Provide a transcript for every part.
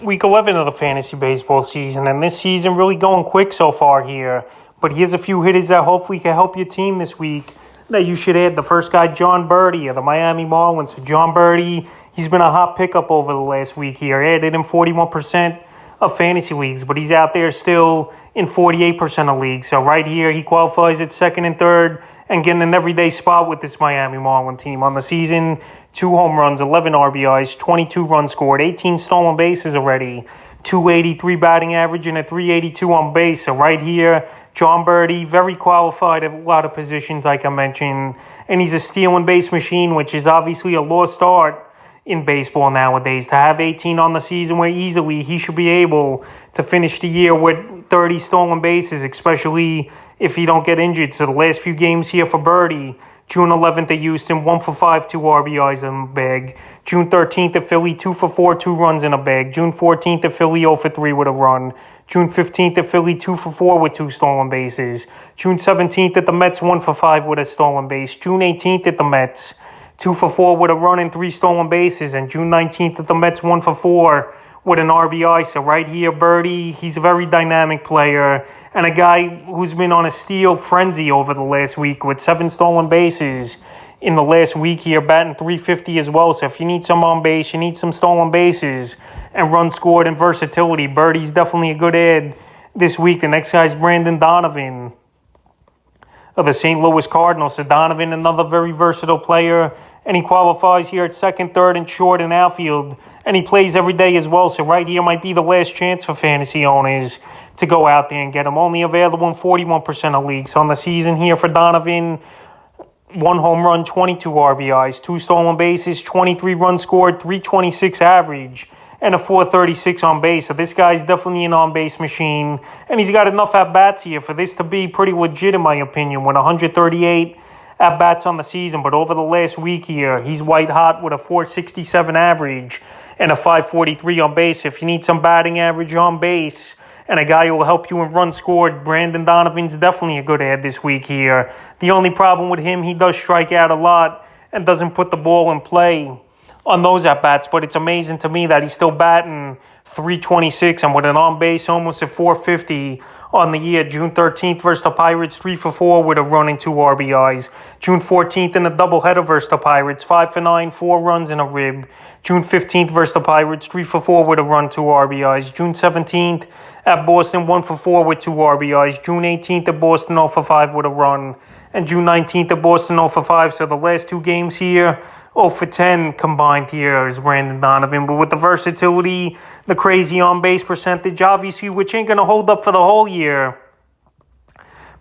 week 11 of the fantasy baseball season, and this season really going quick so far here. But here's a few hitters that hopefully can help your team this week that you should add. The first guy, John Birdie of the Miami Marlins. So John Birdie, he's been a hot pickup over the last week here. Added in 41% of fantasy leagues, but he's out there still in 48% of leagues. So right here, he qualifies at second and third and getting an everyday spot with this Miami Marlin team. On the season, 2 home runs, 11 RBIs, 22 runs scored, 18 stolen bases already, 283 batting average, and a 382 on base. So right here, John Birdie, very qualified at a lot of positions, like I mentioned. And he's a stealing base machine, which is obviously a lost art in baseball nowadays. To have 18 on the season where easily he should be able to finish the year with 30 stolen bases, especially if he don't get injured. So the last few games here for Birdie, June 11th at Houston, 1 for 5, 2 RBIs in a bag. June 13th at Philly, 2 for 4, 2 runs in a bag. June 14th at Philly, 0 for 3 with a run. June 15th at Philly, 2 for 4 with 2 stolen bases. June 17th at the Mets, 1 for 5 with a stolen base. June 18th at the Mets, 2 for 4 with a run and 3 stolen bases. And June 19th at the Mets, 1 for 4 with an RBI. So right here, Birdie, he's a very dynamic player and a guy who's been on a steal frenzy over the last week with 7 stolen bases in the last week here, batting .350 as well. So if you need some on base, you need some stolen bases and runs scored and versatility, Birdie's definitely a good add this week. The next guy's Brandon Donovan of the St. Louis Cardinals. So Donovan, another very versatile player, and he qualifies here at second, third, and short in outfield, and he plays every day as well. So right here might be the last chance for fantasy owners to go out there and get him. Only available in 41% of leagues. On the season here for Donovan, 1 home run, 22 RBIs, 2 stolen bases, 23 runs scored, 326 average, and a 436 on base. So this guy's definitely an on-base machine, and he's got enough at-bats here for this to be pretty legit, in my opinion, with 138 at-bats on the season. But over the last week here, he's white hot with a 467 average and a 543 on base. If you need some batting average on base and a guy who will help you in runs scored, Brandon Donovan's definitely a good add this week here. The only problem with him, he does strike out a lot and doesn't put the ball in play on those at-bats, but it's amazing to me that he's still batting .326 and with an on-base almost at .450 on the year. June 13th versus the Pirates, 3 for 4 with a run and 2 RBIs. June 14th in a doubleheader versus the Pirates, 5 for 9, 4 runs and a rib. June 15th versus the Pirates, 3 for 4 with a run, 2 RBIs. June 17th at Boston, 1 for 4 with 2 RBIs. June 18th at Boston, 0 for 5 with a run. And June 19th at Boston, 0 for 5. So the last 2 games here, 0 for 10 combined here is Brandon Donovan. But with the versatility, the crazy on-base percentage, obviously, which ain't going to hold up for the whole year.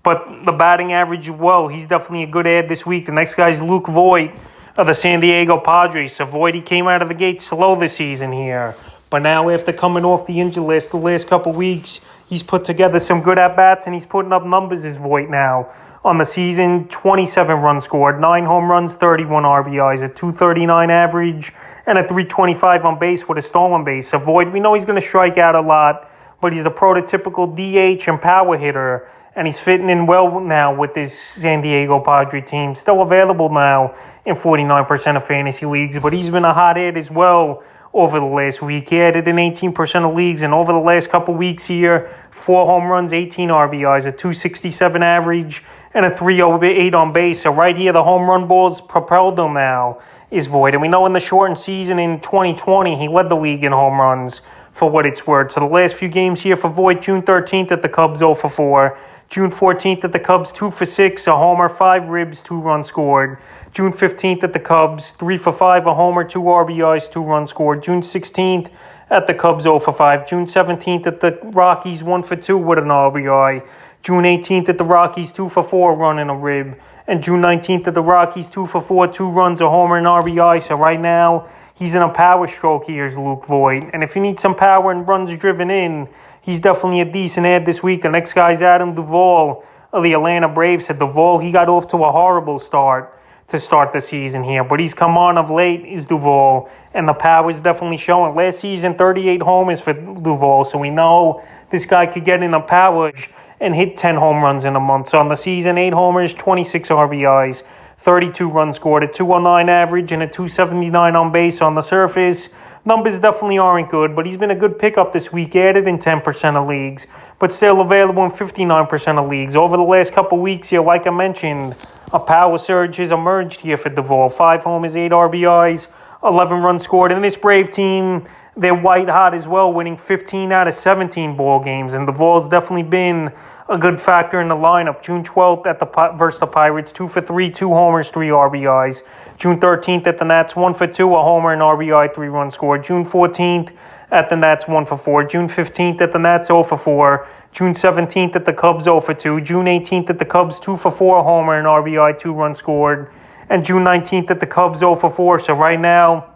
But the batting average, well, he's definitely a good add this week. The next guy's Luke Voight of the San Diego Padres. So Voight, he came out of the gate slow this season here. But now after coming off the injury list the last couple weeks, he's put together some good at-bats and he's putting up numbers as Voight now. On the season, 27 runs scored, 9 home runs, 31 RBIs, a 239 average, and a 325 on base with a stolen base. So Voight, we know he's going to strike out a lot, but he's a prototypical DH and power hitter, and he's fitting in well now with this San Diego Padre team. Still available now in 49% of fantasy leagues, but he's been a hot add as well over the last week. He added in 18% of leagues, and over the last couple weeks here, 4 home runs, 18 RBIs, a 267 average, and a 308 on base. So right here, the home run balls propelled him now is Voight. And we know in the shortened season in 2020, he led the league in home runs for what it's worth. So the last few games here for Voight, June 13th at the Cubs, 0 for 4. June 14th at the Cubs, 2 for 6, a homer, 5 ribs, 2 runs scored. June 15th at the Cubs, 3 for 5, a homer, 2 RBIs, 2 runs scored. June 16th at the Cubs, 0 for 5. June 17th at the Rockies, 1 for 2 with an RBI. June 18th at the Rockies, 2 for 4, run and a rib. And June 19th at the Rockies, 2 for 4, 2 runs, a homer, and RBI. So right now, he's in a power stroke here is Luke Voight. And if you need some power and runs driven in, he's definitely a decent add this week. The next guy's Adam Duvall of the Atlanta Braves. So Duvall, he got off to a horrible start to start the season here. But he's come on of late is Duvall, and the power is definitely showing. Last season, 38 homers for Duvall. So we know this guy could get in a power and hit 10 home runs in a month. So on the season, 8 homers, 26 RBIs, 32 runs scored, a 209 average, and a 279 on base on the surface. Numbers definitely aren't good, but he's been a good pickup this week, added in 10% of leagues, but still available in 59% of leagues. Over the last couple weeks here, like I mentioned, a power surge has emerged here for Duvall. 5 homers, 8 RBIs, 11 runs scored. And this Brave team, they're white hot as well, winning 15 out of 17 ball games. And Duvall's definitely been a good factor in the lineup. June 12th versus the Pirates, 2 for 3, 2 homers, 3 RBIs. June 13th at the Nats, 1 for 2, a homer, an RBI, 3 runs scored. June 14th at the Nats, 1 for 4. June 15th at the Nats, 0 for 4. June 17th at the Cubs, 0 for 2. June 18th at the Cubs, 2 for 4, a homer, an RBI, 2 runs scored. And June 19th at the Cubs, 0 for 4. So right now,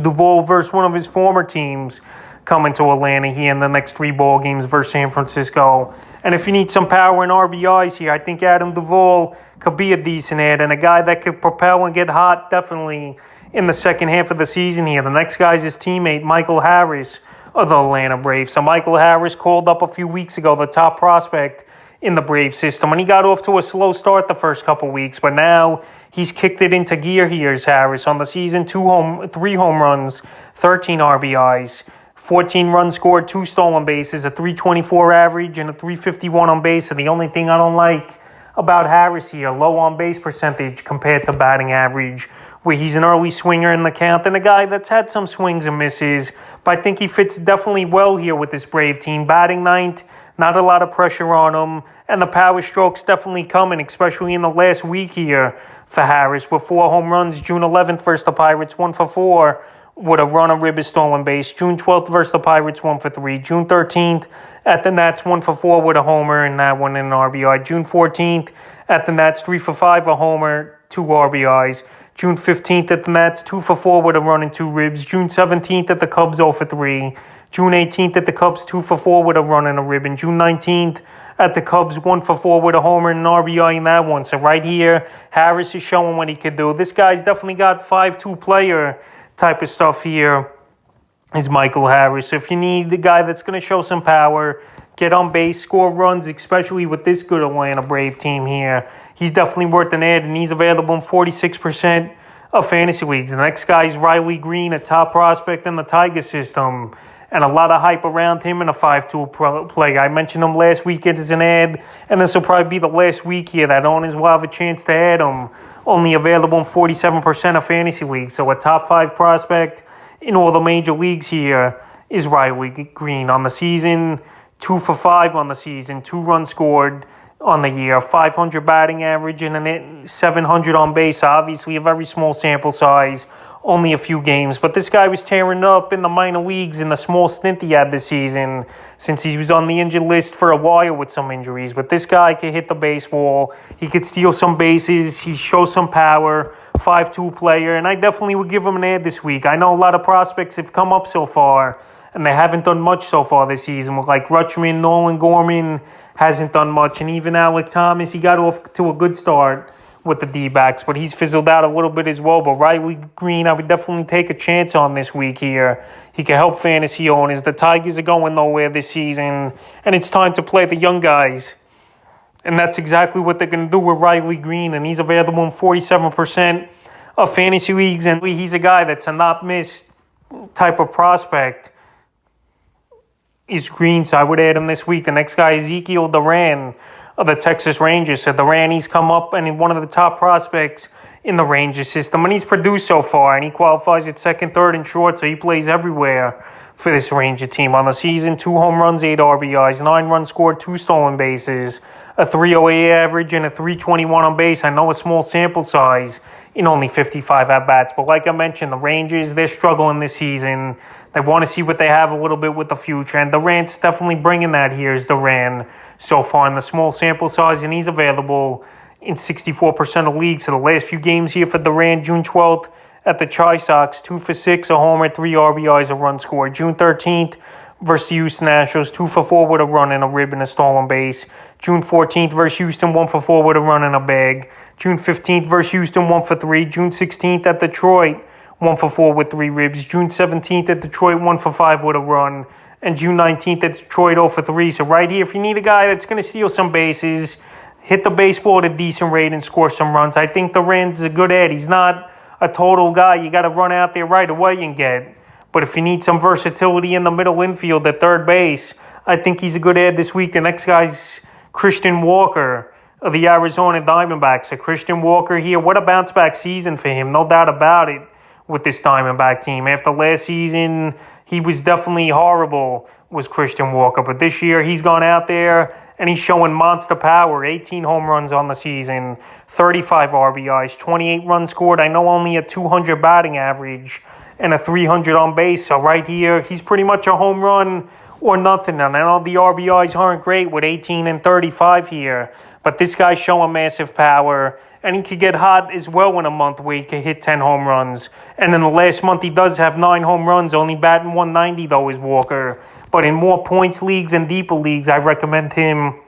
Duvall versus one of his former teams coming to Atlanta here in the next 3 ball games versus San Francisco. And if you need some power and RBIs here, I think Adam Duvall could be a decent add and a guy that could propel and get hot definitely in the second half of the season here. The next guy's his teammate, Michael Harris of the Atlanta Braves. So Michael Harris called up a few weeks ago, the top prospect in the Brave system. And he got off to a slow start the first couple weeks, but now he's kicked it into gear here as Harris. On the season, 3 home runs, 13 RBIs. 14 runs scored, 2 stolen bases, a 324 average, and a 351 on base. And the only thing I don't like about Harris here, low on base percentage compared to batting average, where he's an early swinger in the count and a guy that's had some swings and misses. But I think he fits definitely well here with this Brave team. Batting ninth, not a lot of pressure on him, and the power stroke's definitely coming, especially in the last week here for Harris with 4 home runs. June 11th versus the Pirates, 1 for 4. With a run, a rib, a stolen base. June 12th versus the Pirates, 1 for 3. June 13th at the Nats, 1 for 4 with a homer and that one in an RBI. June 14th at the Nats, 3 for 5, a homer, 2 RBIs. June 15th at the Nats, 2 for 4 with a run and 2 ribs. June 17th at the Cubs, 0 for 3. June 18th at the Cubs, 2 for 4 with a run and a rib. And June 19th at the Cubs, 1 for 4 with a homer and an RBI in that one. So right here, Harris is showing what he could do. This guy's definitely got 5-2 player type of stuff here is Michael Harris. If you need the guy that's going to show some power, get on base, score runs, especially with this good Atlanta Brave team here, he's definitely worth an ad, and he's available in 46% of fantasy leagues. The next guy is Riley Green, a top prospect in the Tiger system, and a lot of hype around him in a 5-2 play. I mentioned him last week as an ad, and this will probably be the last week here that owners will have a chance to add him. Only available in 47% of fantasy leagues. So a top 5 prospect in all the major leagues here is Riley Green. On the season, 2 for 5 on the season, 2 runs scored on the year, 500 batting average, and 700 on base. Obviously, a very small sample size, only a few games. But this guy was tearing up in the minor leagues in the small stint he had this season, since he was on the injured list for a while with some injuries. But this guy could hit the baseball. He could steal some bases. He shows some power. 5-2 player. And I definitely would give him an ad this week. I know a lot of prospects have come up so far, and they haven't done much so far this season. Like Rutschman, Nolan Gorman hasn't done much. And even Alec Thomas, he got off to a good start with the D-backs, but he's fizzled out a little bit as well. But Riley Green, I would definitely take a chance on this week here. He can help fantasy owners. The Tigers are going nowhere this season, and it's time to play the young guys. And that's exactly what they're going to do with Riley Green, and he's available in 47% of fantasy leagues, and he's a guy that's a not-miss type of prospect. Is Green, so I would add him this week. The next guy, Ezekiel Duran of the Texas Rangers. So Duran, he's come up and he's one of the top prospects in the Rangers system, and he's produced so far, and he qualifies at second, third, and short, so he plays everywhere for this Ranger team. On the season, 2 home runs, 8 RBIs, 9 runs scored, 2 stolen bases, a 308 average, and a 321 on base. I know a small sample size in only 55 at-bats, but like I mentioned, the Rangers, they're struggling this season. They want to see what they have a little bit with the future, and Durant's definitely bringing that here as Duran so far in the small sample size, and he's available in 64% of leagues. So the last few games here for Duran, June 12th at the Chi Sox, 2 for 6, a homer, 3 RBIs, a run scored. June 13th versus the Houston Astros, 2 for 4 with a run and a rib and a stolen base. June 14th versus Houston, 1 for 4 with a run and a bag. June 15th versus Houston, 1 for 3. June 16th at Detroit, 1 for 4 with 3 ribs. June 17th at Detroit, 1 for 5 with a run. And June 19th at Detroit, 0 for 3. So right here, if you need a guy that's going to steal some bases, hit the baseball at a decent rate and score some runs, I think Duran's a good ad. He's not a total guy you got to run out there right away and get. But if you need some versatility in the middle infield at third base, I think he's a good add this week. The next guy's Christian Walker of the Arizona Diamondbacks. So Christian Walker here, what a bounce-back season for him, no doubt about it, with this Diamondback team. After last season, he was definitely horrible, was Christian Walker. But this year, he's gone out there and he's showing monster power. 18 home runs on the season, 35 RBIs, 28 runs scored. I know only a 200 batting average and a 300 on base. So right here, he's pretty much a home run or nothing. And I know the RBIs aren't great with 18 and 35 here, but this guy's showing massive power, and he could get hot as well in a month where he could hit 10 home runs. And in the last month, he does have 9 home runs, only batting 190 though is Walker. But in more points leagues and deeper leagues, I recommend him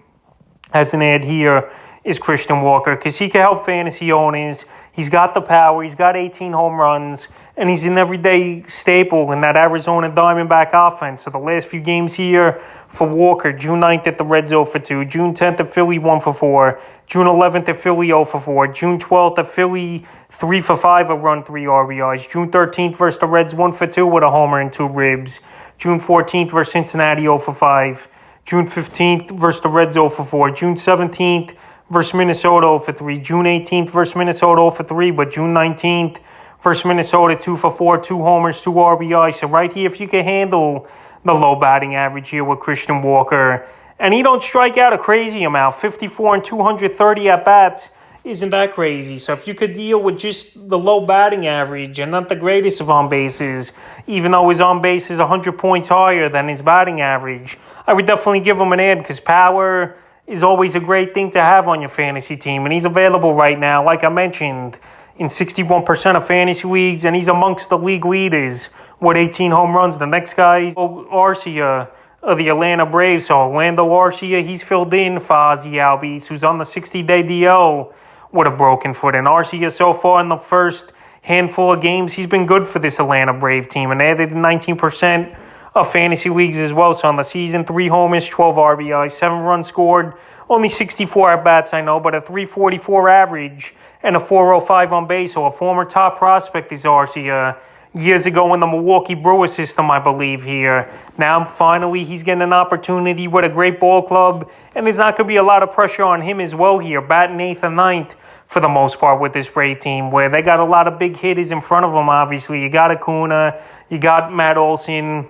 as an ad here is Christian Walker, because he can help fantasy owners. He's got the power. He's got 18 home runs, and he's an everyday staple in that Arizona Diamondback offense. So the last few games here for Walker: June 9th at the Reds 0 for 2, June 10th at Philly 1 for 4, June 11th at Philly 0 for 4, June 12th at Philly 3 for 5, a run, 3 RBIs, June 13th versus the Reds 1 for 2 with a homer and 2 ribs, June 14th versus Cincinnati 0 for 5, June 15th versus the Reds 0 for 4, June 17th versus Minnesota 0 for 3, June 18th versus Minnesota 0 for 3, but June 19th versus Minnesota 2 for 4, 2 homers, 2 RBIs. So right here, if you can handle the low batting average here with Christian Walker, and he don't strike out a crazy amount, 54 and 230 at bats, isn't that crazy? So if you could deal with just the low batting average and not the greatest of on bases, even though his on base is 100 points higher than his batting average, I would definitely give him an ad, because power is always a great thing to have on your fantasy team. And he's available right now, like I mentioned, in 61% of fantasy leagues, and he's amongst the league leaders with 18 home runs. The next guy, Arcia of the Atlanta Braves. So Orlando Arcia, he's filled in for Ozzie Albies, who's on the 60-day DL with a broken foot. And Arcia, so far in the first handful of games, he's been good for this Atlanta Brave team, and added 19% of fantasy leagues as well. So on the season, 3 homers, 12 RBIs, 7 runs scored, only 64 at-bats, I know, but a 344 average and a 405 on base. So a former top prospect is Arcia years ago in the Milwaukee Brewers system, I believe, here. Now, finally, he's getting an opportunity with a great ball club, and there's not going to be a lot of pressure on him as well here, batting 8th and 9th for the most part with this Brave team, where they got a lot of big hitters in front of them, obviously. You got Acuna, you got Matt Olson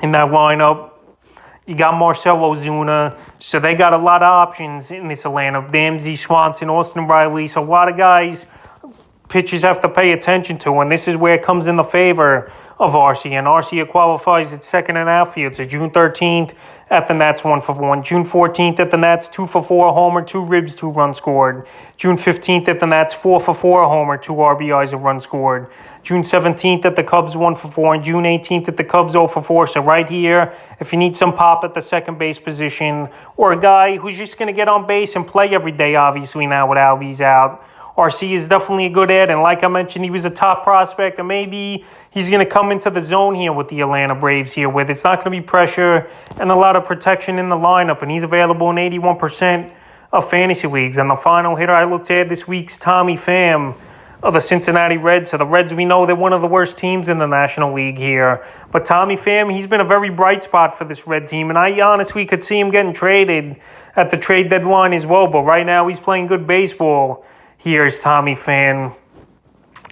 in that lineup, you got Marcell Ozuna, so they got a lot of options in this Atlanta. Damsey, Swanson, Austin Riley, so a lot of guys pitchers have to pay attention to, and this is where it comes in the favor of Arcia. And Arcia qualifies at second in outfield. So June 13th at the Nats 1 for 1. June 14th at the Nats 2 for 4, a homer, 2 ribs, 2 runs scored. June 15th at the Nats 4 for 4, a homer, 2 RBIs, a run scored. June 17th at the Cubs 1 for 4, and June 18th at the Cubs 0 for 4. So right here, if you need some pop at the second base position, or a guy who's just going to get on base and play every day, obviously now with Albies out, RC is definitely a good ad, and like I mentioned, he was a top prospect, and maybe he's going to come into the zone here with the Atlanta Braves here, where it's not going to be pressure and a lot of protection in the lineup, and he's available in 81% of fantasy leagues. And the final hitter I looked at this week's Tommy Pham of the Cincinnati Reds. So the Reds, we know they're one of the worst teams in the National League here, but Tommy Pham, he's been a very bright spot for this Red team, and I honestly could see him getting traded at the trade deadline as well, but right now he's playing good baseball. Here's Tommy Pham,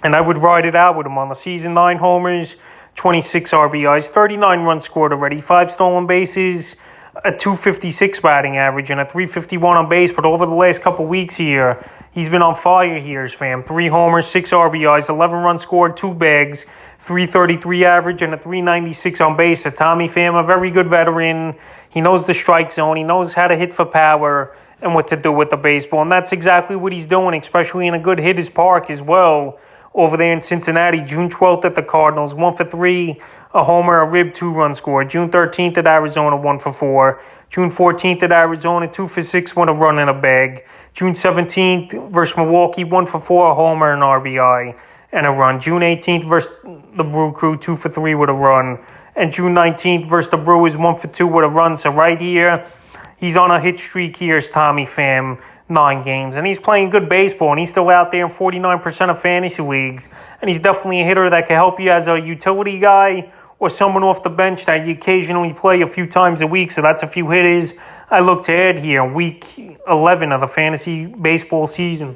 and I would ride it out with him on the season. 9 homers, 26 RBIs, 39 runs scored already, 5 stolen bases, a 256 batting average, and a 351 on base. But over the last couple weeks here, he's been on fire. Here's Pham. 3 homers, 6 RBIs, 11 runs scored, 2 bags, 333 average, and a 396 on base. So Tommy Pham, a very good veteran. He knows the strike zone. He knows how to hit for power and what to do with the baseball. And that's exactly what he's doing, especially in a good hitter's park as well over there in Cincinnati. June 12th at the Cardinals, 1 for 3, a homer, a rib, 2 runs scored. June 13th at Arizona, 1 for 4. June 14th at Arizona, 2 for 6, 1 a run and a bag. June 17th versus Milwaukee, 1 for 4, a homer, an RBI, and a run. June 18th versus the Brew Crew, 2 for 3 with a run. And June 19th versus the Brewers, 1 for 2 with a run. So right here, he's on a hit streak. Here's Tommy Pham. 9 games. And he's playing good baseball, and he's still out there in 49% of fantasy leagues. And he's definitely a hitter that can help you as a utility guy or someone off the bench that you occasionally play a few times a week. So that's a few hitters I look to add here in week 11 of the fantasy baseball season.